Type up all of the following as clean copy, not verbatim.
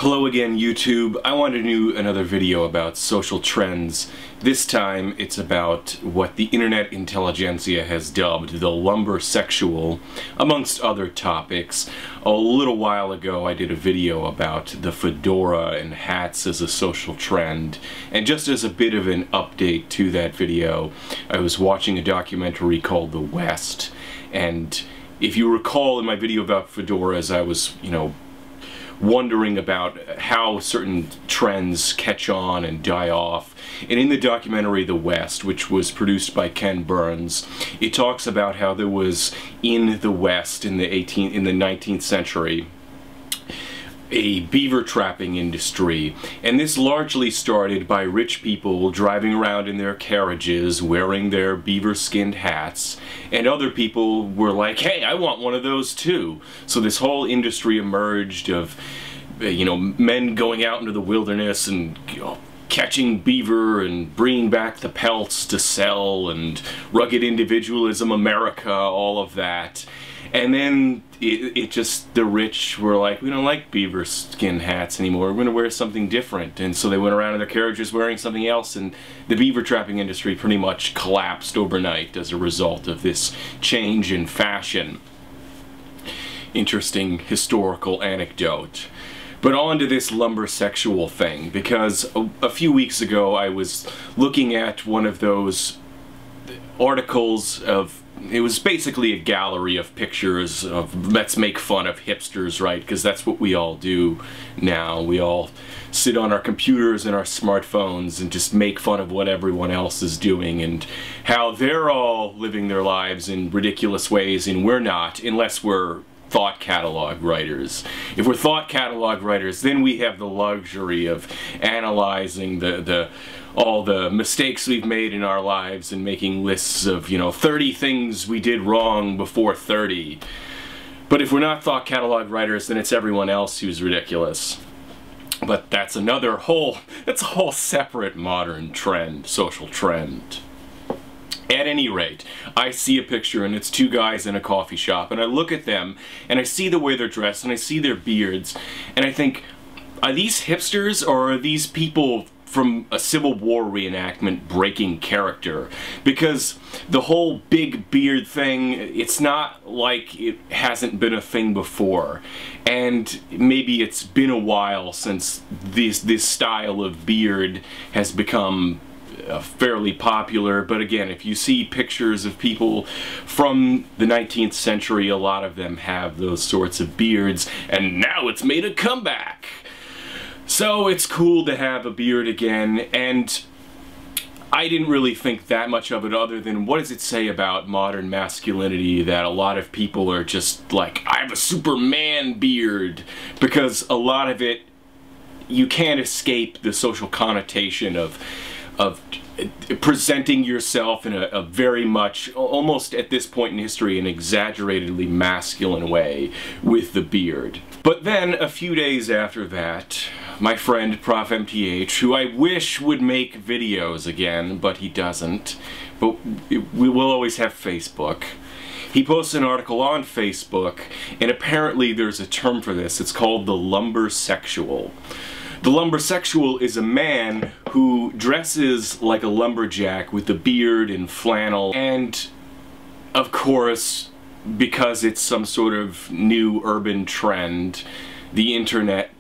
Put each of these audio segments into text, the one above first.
Hello again, YouTube. I wanted to do another video about social trends. This time it's about what the internet intelligentsia has dubbed the Lumbersexual, amongst other topics. A little while ago I did a video about the fedora and hats as a social trend, and just as a bit of an update to that video, I was watching a documentary called The West, and if you recall in my video about fedoras, I was, wondering about how certain trends catch on and die off. And in the documentary The West, which was produced by Ken Burns, it talks about how there was in the West in the 19th century a beaver trapping industry, and this largely started by rich people driving around in their carriages wearing their beaver skinned hats, and other people were like, hey, I want one of those too. So this whole industry emerged of men going out into the wilderness and catching beaver and bringing back the pelts to sell, and rugged individualism America, all of that. And then the rich were like, we don't like beaver skin hats anymore, we're going to wear something different. And so they went around in their carriages wearing something else, and the beaver trapping industry pretty much collapsed overnight as a result of this change in fashion. Interesting historical anecdote. But on to this lumbersexual thing, because a few weeks ago I was looking at one of those articles of, it was basically a gallery of pictures of let's make fun of hipsters, right? Because that's what we all do now. We all sit on our computers and our smartphones and just make fun of what everyone else is doing and how they're all living their lives in ridiculous ways and we're not, unless we're thought catalog writers. If we're thought catalog writers, then we have the luxury of analyzing all the mistakes we've made in our lives and making lists of, 30 things we did wrong before 30. But if we're not thought catalog writers, then it's everyone else who's ridiculous. But that's a whole separate modern trend, social trend. At any rate, I see a picture and it's two guys in a coffee shop, and I look at them and I see the way they're dressed and I see their beards and I think, are these hipsters or are these people from a Civil War reenactment breaking character? Because the whole big beard thing, it's not like it hasn't been a thing before, and maybe it's been a while since this style of beard has become fairly popular. But again, if you see pictures of people from the 19th century, a lot of them have those sorts of beards, and now it's made a comeback. So it's cool to have a beard again, and I didn't really think that much of it other than what does it say about modern masculinity that a lot of people are just like, I have a Superman beard, because a lot of it, you can't escape the social connotation of presenting yourself in a very much, almost at this point in history, an exaggeratedly masculine way with the beard. But then, a few days after that, my friend Prof MTH, who I wish would make videos again, but he doesn't, but we will always have Facebook, he posts an article on Facebook, and apparently there's a term for this. It's called the Lumbersexual. The Lumbersexual is a man who dresses like a lumberjack with a beard and flannel, and of course, because it's some sort of new urban trend, the internet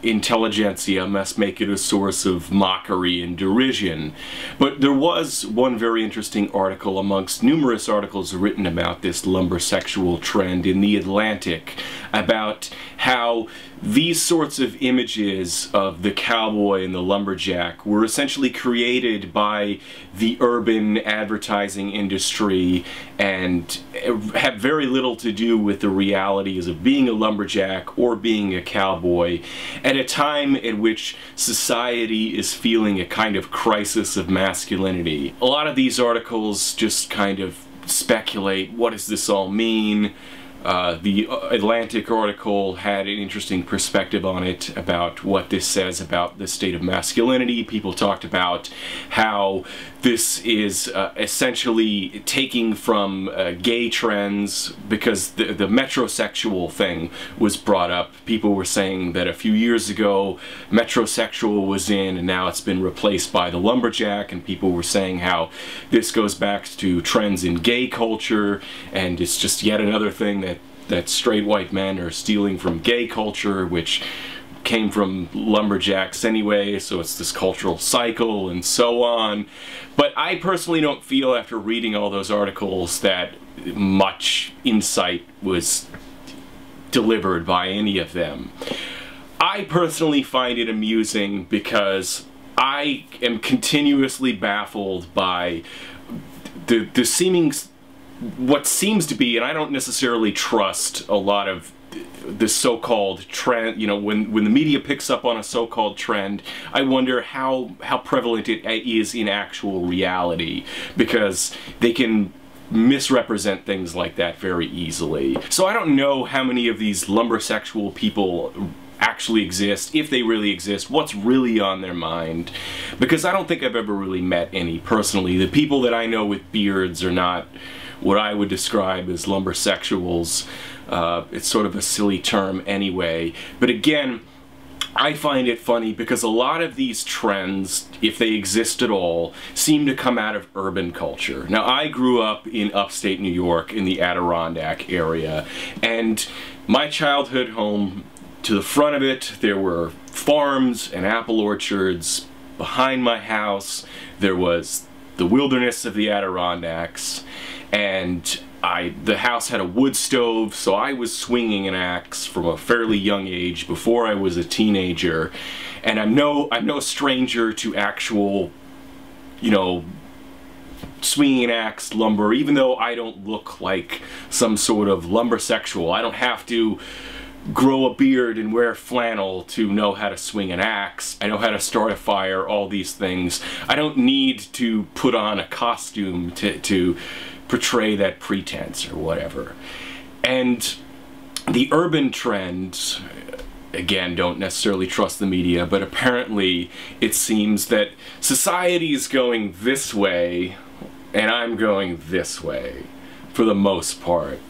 intelligentsia must make it a source of mockery and derision. But there was one very interesting article amongst numerous articles written about this lumbersexual trend in The Atlantic, about how these sorts of images of the cowboy and the lumberjack were essentially created by the urban advertising industry and have very little to do with the realities of being a lumberjack or being a cowboy at a time at which society is feeling a kind of crisis of masculinity. A lot of these articles just kind of speculate, what does this all mean? The Atlantic article had an interesting perspective on it about what this says about the state of masculinity. People talked about how this is essentially taking from gay trends, because the metrosexual thing was brought up. People were saying that a few years ago metrosexual was in, and now it's been replaced by the lumberjack, and people were saying how this goes back to trends in gay culture, and it's just yet another thing that straight white men are stealing from gay culture, which came from lumberjacks anyway, so it's this cultural cycle and so on. But I personally don't feel, after reading all those articles, that much insight was delivered by any of them. I personally find it amusing because I am continuously baffled by the seeming, what seems to be, and I don't necessarily trust a lot of the so-called trend, you know, when the media picks up on a so-called trend, I wonder how prevalent it is in actual reality, because they can misrepresent things like that very easily. So I don't know how many of these lumbersexual people actually exist, if they really exist, what's really on their mind, because I don't think I've ever really met any personally. The people that I know with beards are not what I would describe as lumbersexuals. It's sort of a silly term anyway, but again, I find it funny because a lot of these trends, if they exist at all, seem to come out of urban culture. Now, I grew up in upstate New York in the Adirondack area, and my childhood home, to the front of it, there were farms and apple orchards. Behind my house, there was the wilderness of the Adirondacks, and the house had a wood stove, so I was swinging an axe from a fairly young age before I was a teenager, and I'm no stranger to actual, you know, swinging an axe lumber, even though I don't look like some sort of lumbersexual. I don't have to grow a beard and wear flannel to know how to swing an axe. I know how to start a fire, all these things. I don't need to put on a costume to portray that pretense or whatever. And the urban trends, again, don't necessarily trust the media, but apparently it seems that society is going this way and I'm going this way for the most part.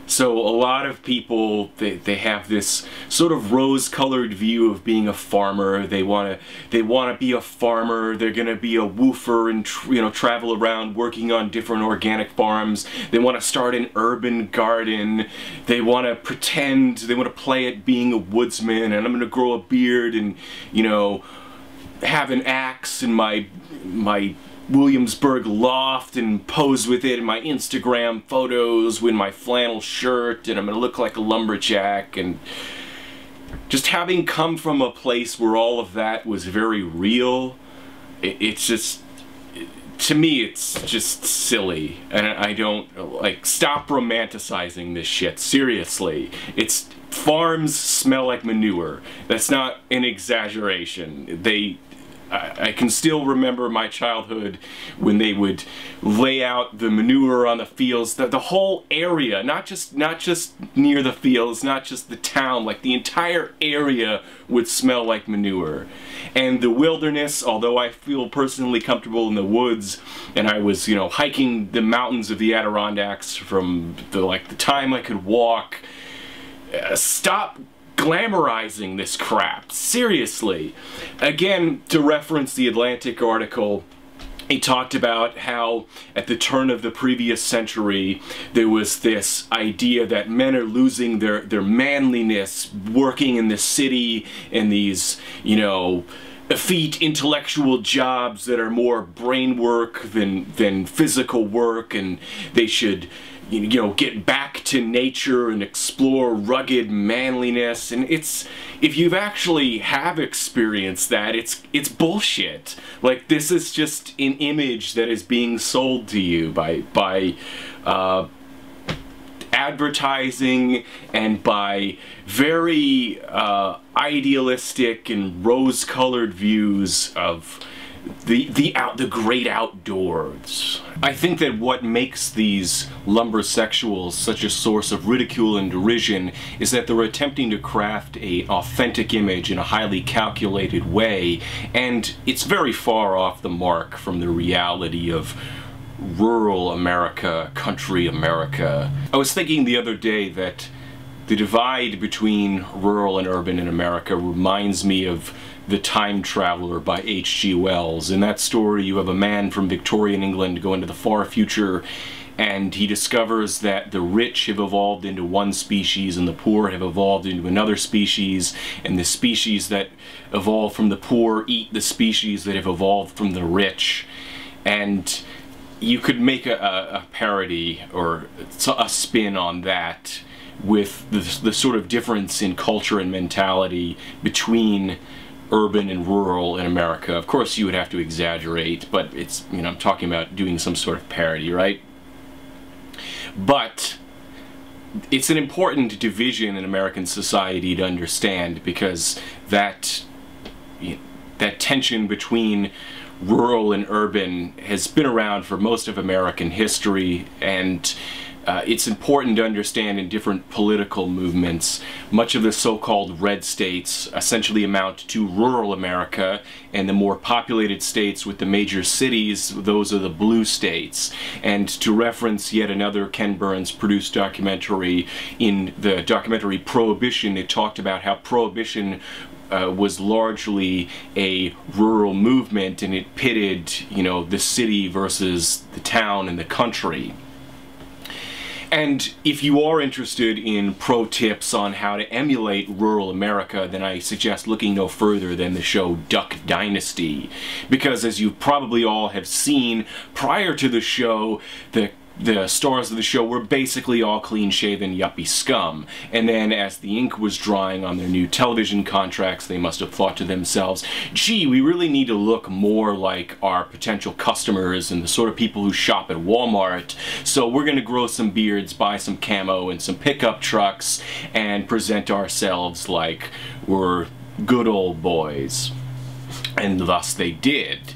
So a lot of people, they have this sort of rose-colored view of being a farmer. They want to be a farmer. They're going to be a woofer and travel around working on different organic farms. They want to start an urban garden. They want to pretend, they want to play at being a woodsman, and I'm going to grow a beard and, you know, have an axe in my Williamsburg loft and pose with it in my Instagram photos with my flannel shirt, and I'm gonna look like a lumberjack. And just having come from a place where all of that was very real, it's just, to me, it's just silly. And I don't, like, stop romanticizing this shit, seriously. It's, farms smell like manure. That's not an exaggeration. I can still remember my childhood when they would lay out the manure on the fields, the whole area, not just near the fields, not just the town, like the entire area would smell like manure. And the wilderness, although I feel personally comfortable in the woods, and I was, you know, hiking the mountains of the Adirondacks from the time I could walk, stop glamorizing this crap, seriously. Again, to reference the Atlantic article, he talked about how at the turn of the previous century there was this idea that men are losing their manliness working in the city in these, you know, effete intellectual jobs that are more brain work than physical work, and they should, you know, get back to nature and explore rugged manliness. And it's, if you've actually have experienced that, it's bullshit. Like, this is just an image that is being sold to you by advertising and by very idealistic and rose-colored views of the great outdoors. I think that what makes these lumbersexuals such a source of ridicule and derision is that they're attempting to craft an authentic image in a highly calculated way, and it's very far off the mark from the reality of rural America, country America. I was thinking the other day that the divide between rural and urban in America reminds me of The Time Traveler by H.G. Wells. In that story, you have a man from Victorian England go into the far future, and he discovers that the rich have evolved into one species and the poor have evolved into another species, and the species that evolve from the poor eat the species that have evolved from the rich. And you could make a parody or a spin on that with the sort of difference in culture and mentality between urban and rural in America. Of course you would have to exaggerate, but it's, you know, I'm talking about doing some sort of parody, right? But it's an important division in American society to understand, because that tension between rural and urban has been around for most of American history, and it's important to understand in different political movements. Much of the so-called red states essentially amount to rural America, and the more populated states with the major cities, those are the blue states. And to reference yet another Ken Burns produced documentary, in the documentary Prohibition, it talked about how Prohibition was largely a rural movement, and it pitted, you know, the city versus the town and the country. And if you are interested in pro tips on how to emulate rural America, then I suggest looking no further than the show Duck Dynasty. Because as you probably all have seen, prior to the show, the stars of the show were basically all clean-shaven yuppie scum. And then as the ink was drying on their new television contracts, they must have thought to themselves, gee, we really need to look more like our potential customers and the sort of people who shop at Walmart, so we're going to grow some beards, buy some camo and some pickup trucks, and present ourselves like we're good old boys. And thus they did.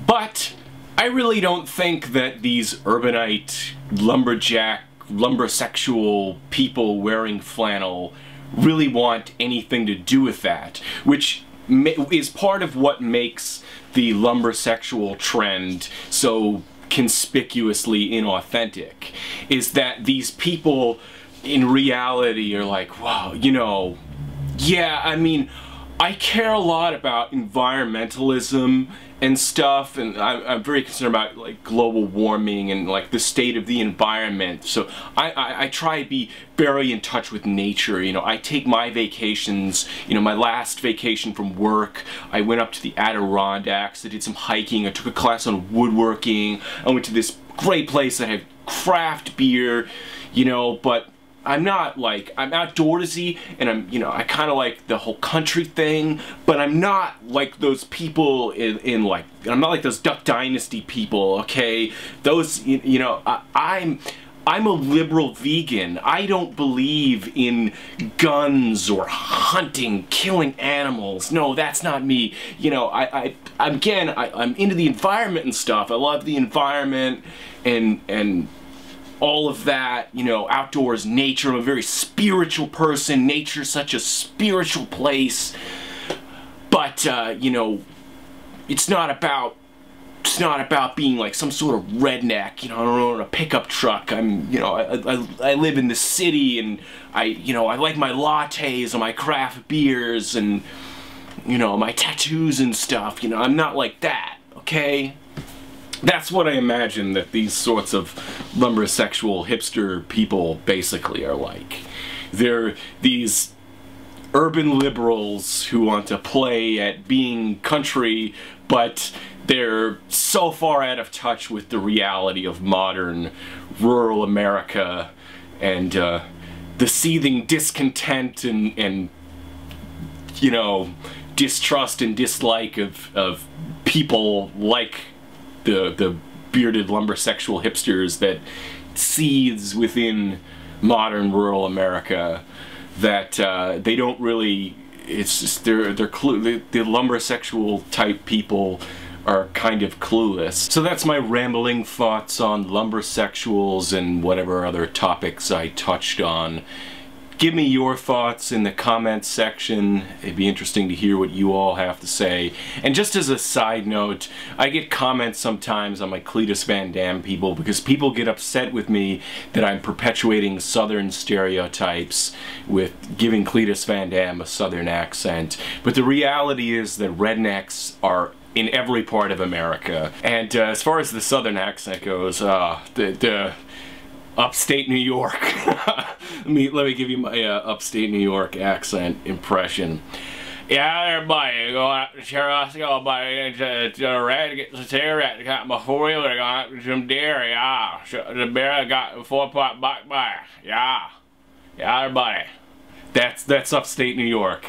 But I really don't think that these urbanite, lumberjack, lumbersexual people wearing flannel really want anything to do with that, which is part of what makes the lumbersexual trend so conspicuously inauthentic, is that these people in reality are like, wow, you know, yeah, I mean, I care a lot about environmentalism and stuff, and I'm very concerned about like global warming and like the state of the environment. So I try to be very in touch with nature. You know, I take my vacations, you know, my last vacation from work, I went up to the Adirondacks, I did some hiking, I took a class on woodworking, I went to this great place that had craft beer, you know, but I'm not like, I'm outdoorsy, and I'm, you know, I kind of like the whole country thing, but I'm not like those people in like, I'm not like those Duck Dynasty people, okay? Those, you know, I'm a liberal vegan. I don't believe in guns or hunting, killing animals. No, that's not me. You know, I'm into the environment and stuff. I love the environment and all of that, you know, outdoors, nature. I'm a very spiritual person. Nature's such a spiritual place. But, you know, it's not about being like some sort of redneck, you know, I don't own a pickup truck. I'm, you know, I live in the city, and you know, I like my lattes and my craft beers and, you know, my tattoos and stuff. You know, I'm not like that, okay? That's what I imagine that these sorts of lumbersexual hipster people basically are like. They're these urban liberals who want to play at being country, but they're so far out of touch with the reality of modern rural America and the seething discontent and you know, distrust and dislike of people like the bearded lumbersexual hipsters that seethes within modern rural America, that they don't really, it's just the lumbersexual type people are kind of clueless. So that's my rambling thoughts on Lumbersexuals and whatever other topics I touched on. Give me your thoughts in the comments section. It'd be interesting to hear what you all have to say. And just as a side note, I get comments sometimes on my Cletus Van Damme people because people get upset with me that I'm perpetuating Southern stereotypes with giving Cletus Van Damme a Southern accent. But the reality is that rednecks are in every part of America. And as far as the Southern accent goes, the upstate New York. let me give you my upstate New York accent impression. Yeah, everybody, go out to Cherosco, buddy, to red, get the rat, got my four-wheeler, got some deer, yeah. The bear got a 4-pot buck by, yeah. Yeah, everybody. That's upstate New York.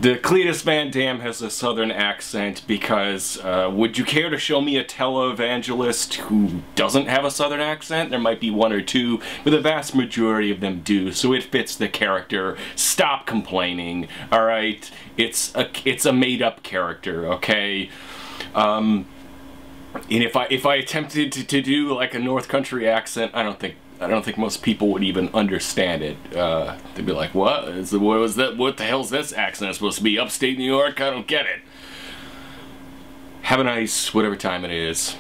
The Cletus Van Damme has a Southern accent because would you care to show me a televangelist who doesn't have a Southern accent? There might be one or two, but the vast majority of them do, so it fits the character. Stop complaining, alright? It's a made-up character, okay? And if I attempted to do like a North Country accent, I don't think most people would even understand it. They'd be like, what was that? What the hell's this accent supposed to be? Upstate New York? I don't get it. Have a nice whatever time it is.